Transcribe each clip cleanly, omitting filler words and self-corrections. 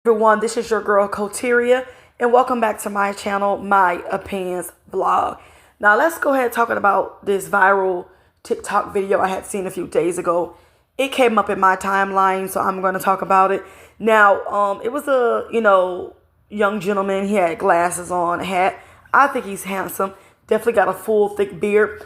Everyone, this is your girl Coteria, and welcome back to my channel, My Opinions Vlog. Now let's go ahead talking about this viral TikTok video I had seen a few days ago. It came up in my timeline, so I'm going to talk about it. Now, it was a young gentleman. He had glasses on, a hat. I think he's handsome. Definitely got a full thick beard.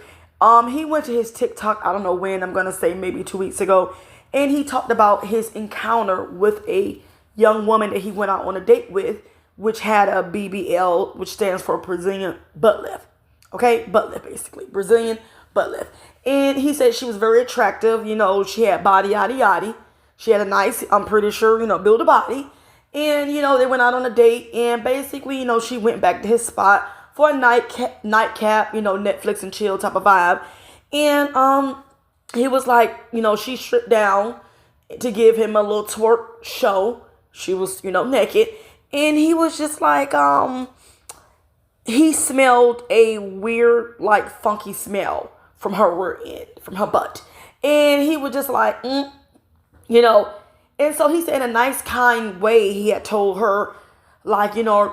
He went to his TikTok, I don't know when, I'm going to say maybe 2 weeks ago, and he talked about his encounter with a young woman that he went out on a date with, which had a BBL, which stands for Brazilian butt lift. Okay, butt lift basically, Brazilian butt lift. And he said she was very attractive. She had body, yada yada. She had a nice, I'm pretty sure, build a body. And they went out on a date, and basically, she went back to his spot for a nightcap, Netflix and chill type of vibe. And he was like, she stripped down to give him a little twerk show. She was, naked. And he was just like, he smelled a weird, like, funky smell from her rear end, from her butt. And he was just like, And so he said in a nice, kind way, he had told her, like, are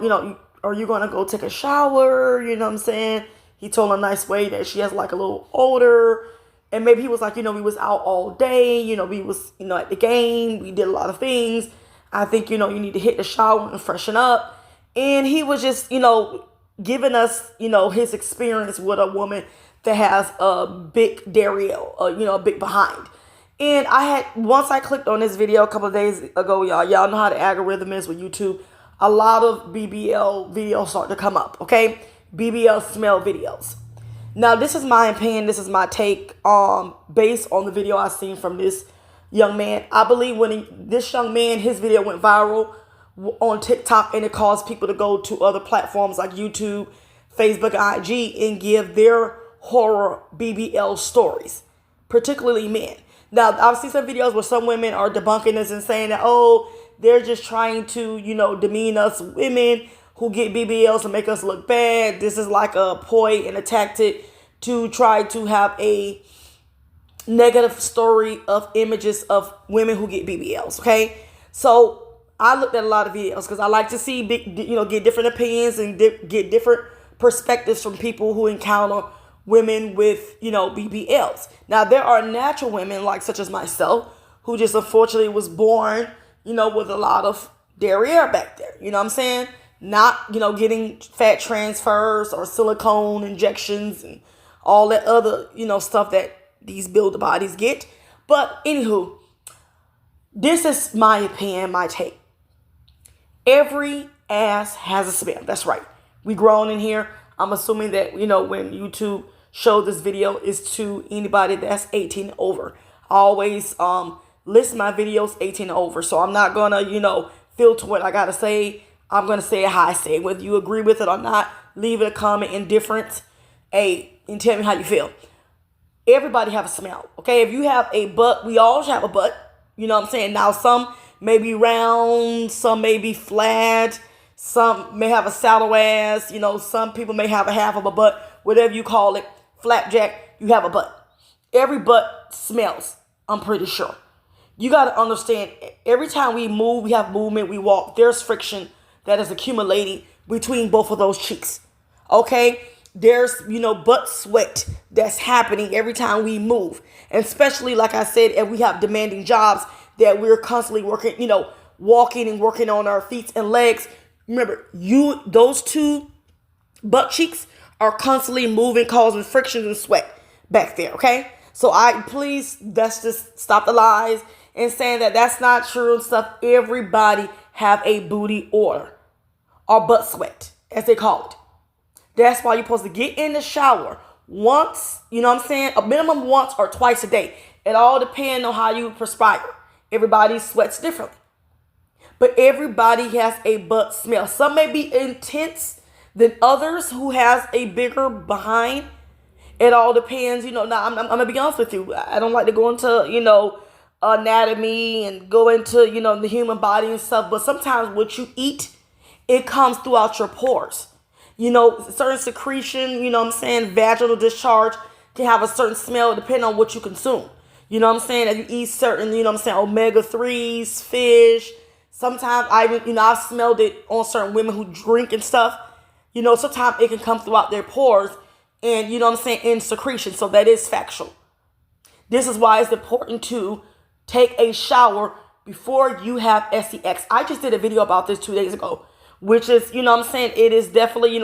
you going to go take a shower? You know what I'm saying? He told her a nice way that she has, like, a little odor. And maybe he was like, we was out all day. We was, at the game. We did a lot of things. I think, you need to hit the shower and freshen up. And he was just, giving us, his experience with a woman that has a big derriere, a big behind. And once I clicked on this video a couple of days ago, y'all know how the algorithm is with YouTube. A lot of BBL videos start to come up, okay? BBL Smell videos. Now, this is my opinion. This is my take based on the video I seen from this young man. I believe when this young man, his video went viral on TikTok, and it caused people to go to other platforms like YouTube, Facebook, IG, and give their horror BBL stories, particularly men. Now, I've seen some videos where some women are debunking this and saying that, they're just trying to, demean us women who get BBLs to make us look bad. This is like a ploy and a tactic to try to have a negative story of images of women who get BBLs, okay? So I looked at a lot of videos because I like to see, get different opinions and get different perspectives from people who encounter women with, BBLs. Now, there are natural women, like such as myself, who just unfortunately was born, with a lot of derriere back there. You know what I'm saying? Not, getting fat transfers or silicone injections and all that other, stuff that these builder bodies get. But anywho, this is my opinion, my take. Every ass has a smell. That's right. We grown in here. I'm assuming that, when YouTube showed this video is to anybody that's 18 over. I always list my videos 18 over. So I'm not going to, filter what I got to say. I'm going to say it how I say it. Whether you agree with it or not, leave it a comment indifferent. And tell me how you feel. Everybody have a smell, okay? If you have a butt, we all have a butt. You know what I'm saying? Now, some may be round, some may be flat, some may have a saddle ass. Some people may have a half of a butt, whatever you call it, flapjack, you have a butt. Every butt smells, I'm pretty sure. You got to understand, every time we move, we have movement, we walk, there's friction that is accumulating between both of those cheeks, okay? There's, butt sweat that's happening every time we move. And especially, like I said, if we have demanding jobs that we're constantly working, walking and working on our feet and legs. Remember, those two butt cheeks are constantly moving, causing frictions and sweat back there, okay? So let's just stop the lies and saying that that's not true and stuff. Everybody have a booty odor or butt sweat, as they call it. That's why you're supposed to get in the shower once, a minimum once or twice a day. It all depends on how you perspire. Everybody sweats differently. But everybody has a butt smell. Some may be intense than others who has a bigger behind. It all depends, Now, I'm going to be honest with you. I don't like to go into, anatomy and go into, the human body and stuff. But sometimes what you eat, it comes throughout your pores. Certain secretion, vaginal discharge can have a certain smell depending on what you consume. If you eat certain, omega-3s, fish, Sometimes I've smelled it on certain women who drink and stuff. Sometimes it can come throughout their pores and, in secretion. So that is factual. This is why it's important to take a shower before you have sex. I just did a video about this 2 days ago, which is, it is definitely,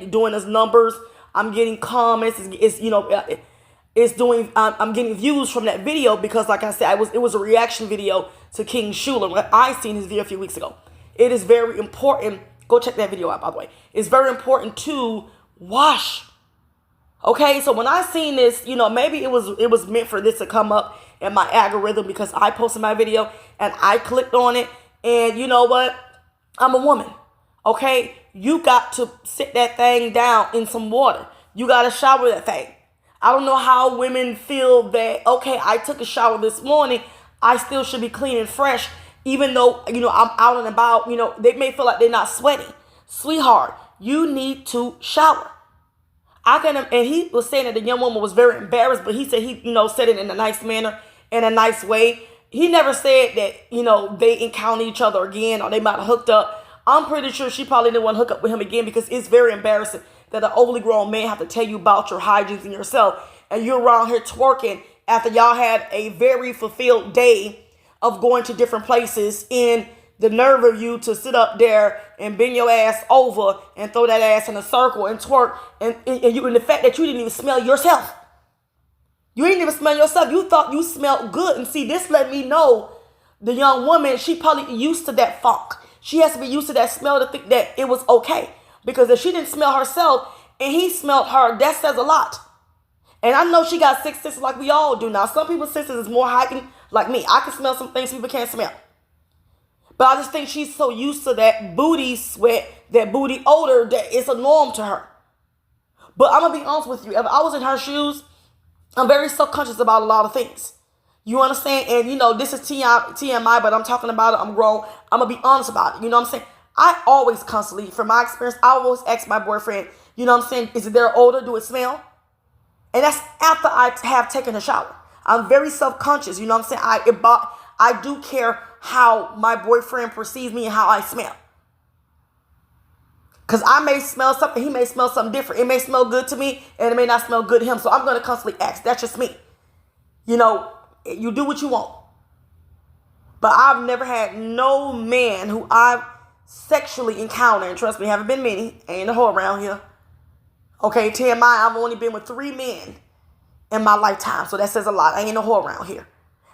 doing its numbers. I'm getting comments. I'm getting views from that video because, like I said, it was a reaction video to King Schuler when I seen his video a few weeks ago. It is very important. Go check that video out, by the way. It's very important to wash. Okay, so when I seen this, maybe it was meant for this to come up in my algorithm because I posted my video and I clicked on it. And you know what? I'm a woman. Okay, you got to sit that thing down in some water. You got to shower that thing. I don't know how women feel that, okay, I took a shower this morning. I still should be clean and fresh, even though, I'm out and about. They may feel like they're not sweating. Sweetheart, you need to shower. And he was saying that the young woman was very embarrassed, but he said he, said it in a nice manner, in a nice way. He never said that, they encountered each other again or they might have hooked up. I'm pretty sure she probably didn't want to hook up with him again because it's very embarrassing that an overly grown man have to tell you about your hygiene and yourself. And you're around here twerking after y'all had a very fulfilled day of going to different places, in the nerve of you to sit up there and bend your ass over and throw that ass in a circle and twerk. And the fact that you didn't even smell yourself. You didn't even smell yourself. You thought you smelled good. And see, this let me know the young woman, she probably used to that funk. She has to be used to that smell to think that it was okay. Because if she didn't smell herself and he smelled her, that says a lot. And I know she got six senses like we all do. Now, some people's senses is more heightened like me. I can smell some things people can't smell. But I just think she's so used to that booty sweat, that booty odor, that it's a norm to her. But I'm going to be honest with you. If I was in her shoes, I'm very self-conscious about a lot of things. You understand? And, this is TMI, but I'm talking about it. I'm grown. I'm going to be honest about it. You know what I'm saying? I always constantly, from my experience, I always ask my boyfriend, is it their odor? Do it smell? And that's after I have taken a shower. I'm very self-conscious. You know what I'm saying? I do care how my boyfriend perceives me and how I smell. Because I may smell something, he may smell something different. It may smell good to me and it may not smell good to him. So I'm going to constantly ask. That's just me. You do what you want. But I've never had no man who I've sexually encountered, and trust me, haven't been many, ain't a whore around here. Okay, TMI, I've only been with 3 men in my lifetime, so that says a lot. I ain't no whore around here.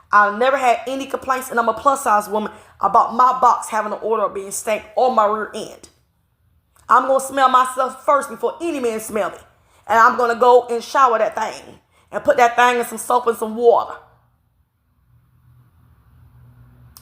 I've never had any complaints, and I'm a plus size woman, about my box having an odor of being stank on my rear end. I'm going to smell myself first before any man smell me. And I'm going to go and shower that thing and put that thing in some soap and some water.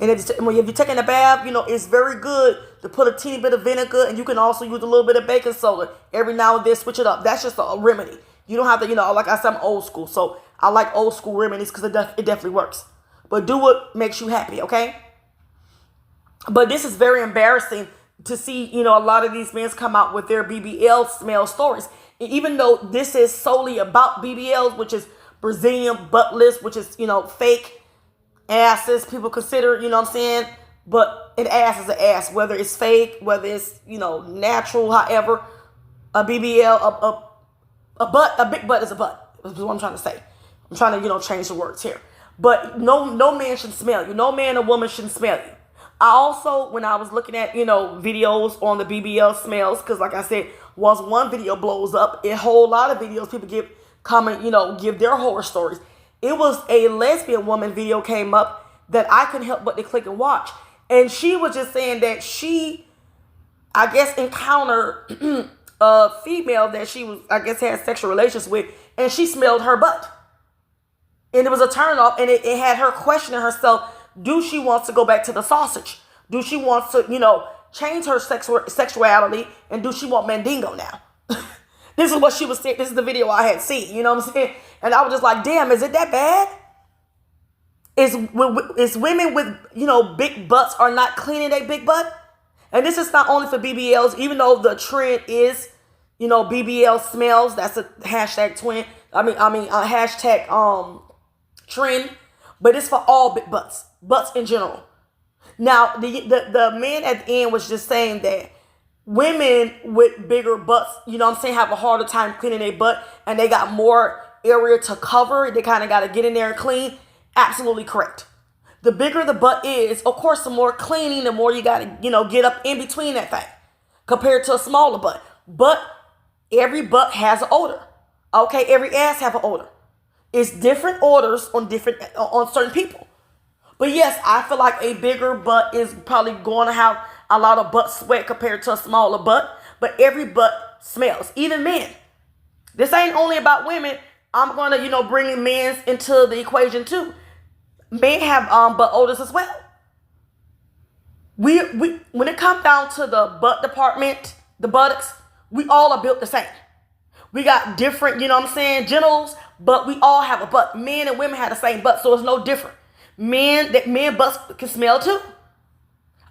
And if you're taking a bath, it's very good to put a teeny bit of vinegar, and you can also use a little bit of baking soda every now and then, switch it up. That's just a remedy. You don't have to, like I said, I'm old school. So I like old school remedies because it definitely works. But do what makes you happy, okay? But this is very embarrassing to see, a lot of these men come out with their BBL smell stories. And even though this is solely about BBLs, which is Brazilian butt lifts, which is, fake asses, people consider, but an ass is an ass, whether it's fake, whether it's, natural, however, a BBL, a big butt is a butt. That's what I'm trying to say. I'm trying to, change the words here. But no man should smell you. No man or woman shouldn't smell you. I also, when I was looking at, videos on the BBL smells, because like I said, once one video blows up, a whole lot of videos people give their horror stories. It was a lesbian woman video came up that I couldn't help but to click and watch. And she was just saying that she, I guess, encountered a female that she was, I guess, had sexual relations with, and she smelled her butt. And it was a turn off, and it had her questioning herself, do she want to go back to the sausage? Do she want to, change her sexuality, and do she want mandingo now? This is what she was saying. This is the video I had seen. You know what I'm saying? And I was just like, damn, is it that bad? Is women with, big butts are not cleaning their big butt? And this is not only for BBLs, even though the trend is, BBL smells. That's a hashtag trend. Hashtag trend. But it's for all big butts. Butts in general. Now, the man at the end was just saying that women with bigger butts, you know what I'm saying, have a harder time cleaning their butt and they got more area to cover. They kind of got to get in there and clean. Absolutely correct. The bigger the butt is, of course, the more cleaning, the more you got to, get up in between that thing compared to a smaller butt. But every butt has an odor. Okay, every ass have an odor. It's different odors on certain people. But yes, I feel like a bigger butt is probably going to have a lot of butt sweat compared to a smaller butt. But every butt smells, even men. This ain't only about women. I'm going to, bring men into the equation too. Men have butt odors as well. We when it comes down to the butt department, the buttocks, we all are built the same. We got different, genitals, but we all have a butt. Men and women have the same butt, so it's no different. Men butts can smell too.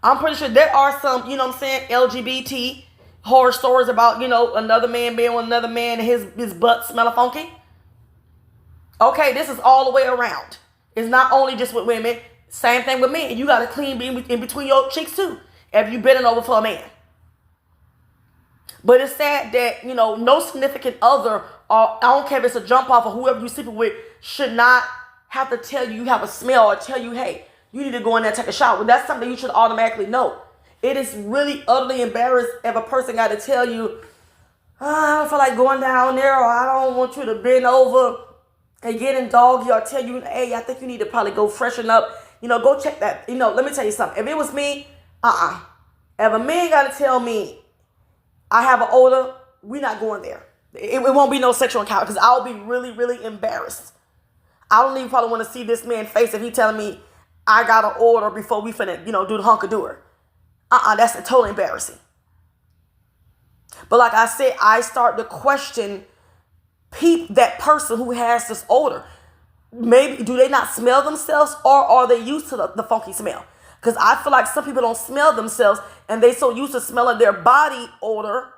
I'm pretty sure there are some, LGBT horror stories about, another man being with another man and his butt smelling funky. Okay, this is all the way around. It's not only just with women. Same thing with men. You got to clean in between your cheeks too if you bending over for a man. But it's sad that, no significant other, or I don't care if it's a jump off or whoever you're sleeping with, should not have to tell you have a smell or tell you, hey, you need to go in there and take a shower. That's something you should automatically know. It is really utterly embarrassing if a person got to tell you, I don't feel like going down there, or I don't want you to bend over and get in doggy, or tell you, hey, I think you need to probably go freshen up. Go check that. Let me tell you something. If it was me, If a man got to tell me I have an odor, we're not going there. It won't be no sexual encounter because I'll be really, really embarrassed. I don't even probably want to see this man's face if he telling me I got an order before we finna, do the hunker-doer. That's totally embarrassing. But like I said, I start to question that person who has this odor. Maybe, do they not smell themselves, or are they used to the funky smell? Because I feel like some people don't smell themselves and they so used to smelling their body odor,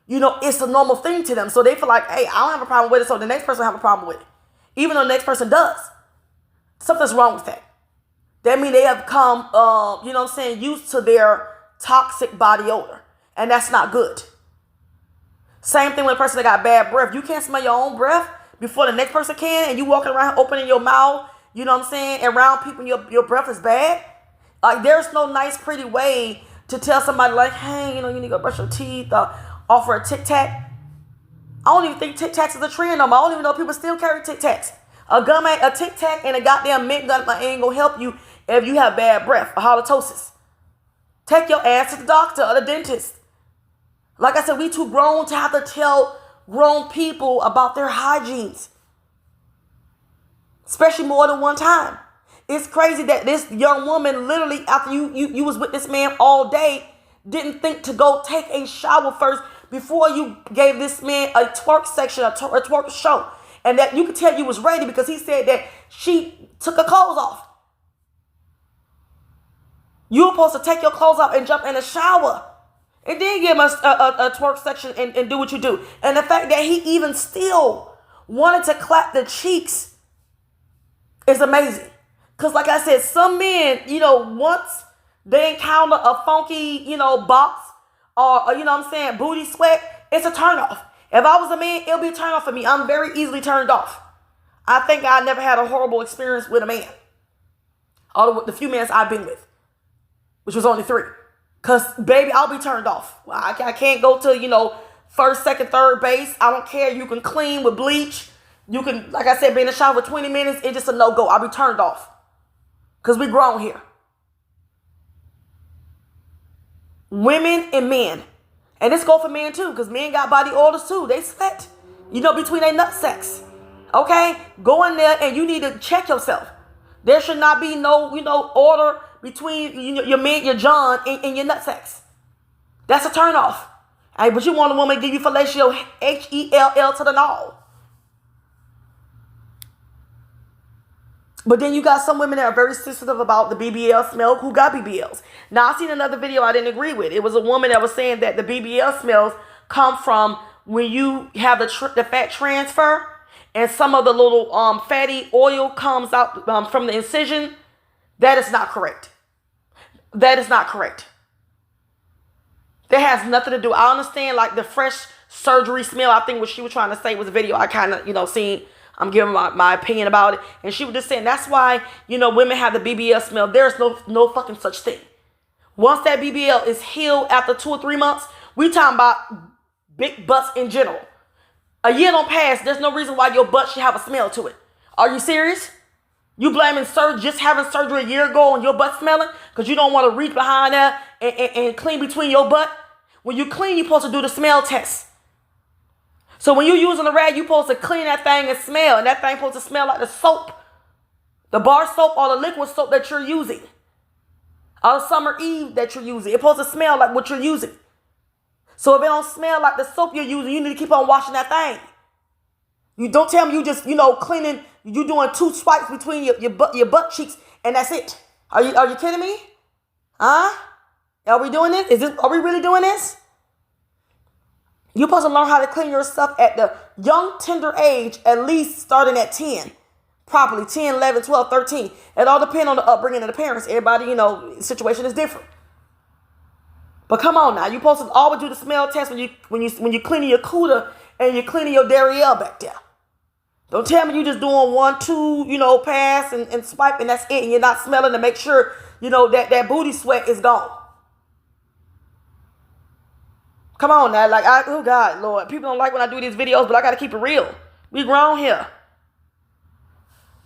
it's a normal thing to them. So they feel like, hey, I don't have a problem with it, so the next person have a problem with it. Even though the next person does. Something's wrong with that. That means they have come, used to their toxic body odor. And that's not good. Same thing with a person that got bad breath. You can't smell your own breath before the next person can, and you walking around opening your mouth, around people, your breath is bad. Like, there's no nice, pretty way to tell somebody like, hey, you need to go brush your teeth, or offer a Tic Tac. I don't even think Tic Tacs is a trend no more. I don't even know if people still carry Tic Tacs. A Tic Tac and a goddamn mint gun ain't gonna help you if you have bad breath or halitosis. Take your ass to the doctor or the dentist. Like I said, we too grown to have to tell grown people about their hygienes. Especially more than one time. It's crazy that this young woman literally, after you was with this man all day, didn't think to go take a shower first before you gave this man a twerk section, a twerk show. And that you could tell you was ready because he said that she took her clothes off. You were supposed to take your clothes off and jump in the shower. And then give us a twerk section and do what you do. And the fact that he even still wanted to clap the cheeks is amazing. Because like I said, some men, once they encounter a funky, box or booty sweat, it's a turnoff. If I was a man, it'll be a turnoff for me. I'm very easily turned off. I think I never had a horrible experience with a man. All the few men I've been with, which was only 3. Because, baby, I'll be turned off. I can't go to, first, second, third base. I don't care. You can clean with bleach. You can, like I said, be in the shower for 20 minutes. It's just a no-go. I'll be turned off. Because we grown here. Women and men. And this go for men, too. Because men got body odors, too. They sweat. Between their nut sacks. Okay? Go in there and you need to check yourself. There should not be no, odor between your man, your John, and your nutsacks. That's a turnoff. Hey, but you want a woman to give you fellatio, Hell to the no. But then you got some women that are very sensitive about the BBL smell who got BBLs. Now, I seen another video I didn't agree with. It was a woman that was saying that the BBL smells come from when you have the fat transfer and some of the little fatty oil comes out from the incision. That is not correct. That is not correct. That has nothing to do. I understand like the fresh surgery smell. I think what she was trying to say was a video I kind of, seen. I'm giving my opinion about it. And she was just saying that's why, women have the BBL smell. There's no fucking such thing. Once that BBL is healed after 2 or 3 months, we talking about big butts in general. A year don't pass. There's no reason why your butt should have a smell to it. Are you serious? You blaming just having surgery a year ago and your butt smelling because you don't want to reach behind there and clean between your butt? When you clean, you're supposed to do the smell test. So when you're using a rag, you're supposed to clean that thing and smell. And that thing supposed to smell like the soap, the bar soap or the liquid soap that you're using. Or the Summer Eve that you're using. It's supposed to smell like what you're using. So if it don't smell like the soap you're using, you need to keep on washing that thing. You don't tell me you just, cleaning, you doing 2 swipes between your butt cheeks and that's it. Are you kidding me? Huh? Are we doing this? Are we really doing this? You're supposed to learn how to clean your stuff at the young, tender age, at least starting at 10. Properly, 10, 11, 12, 13. It all depends on the upbringing of the parents. Everybody, situation is different. But come on now, you're supposed to always do the smell test when you cleaning your cooter and you're cleaning your derriere back there. Don't tell me you just doing 1, 2, pass and swipe and that's it, and you're not smelling to make sure, that booty sweat is gone. Come on now, oh God, Lord, people don't like when I do these videos, but I got to keep it real. We grown here.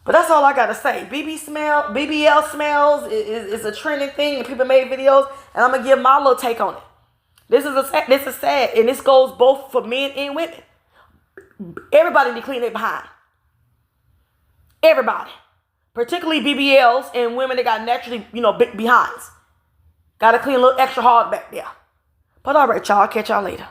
But that's all I got to say. BBL smells is a trending thing, and people made videos, and I'm going to give my little take on it. This is sad, and this goes both for men and women. Everybody need to clean their behind. Everybody. Particularly BBLs and women that got naturally, big behinds. Got to clean a little extra hard back there. But all right, y'all. I'll catch y'all later.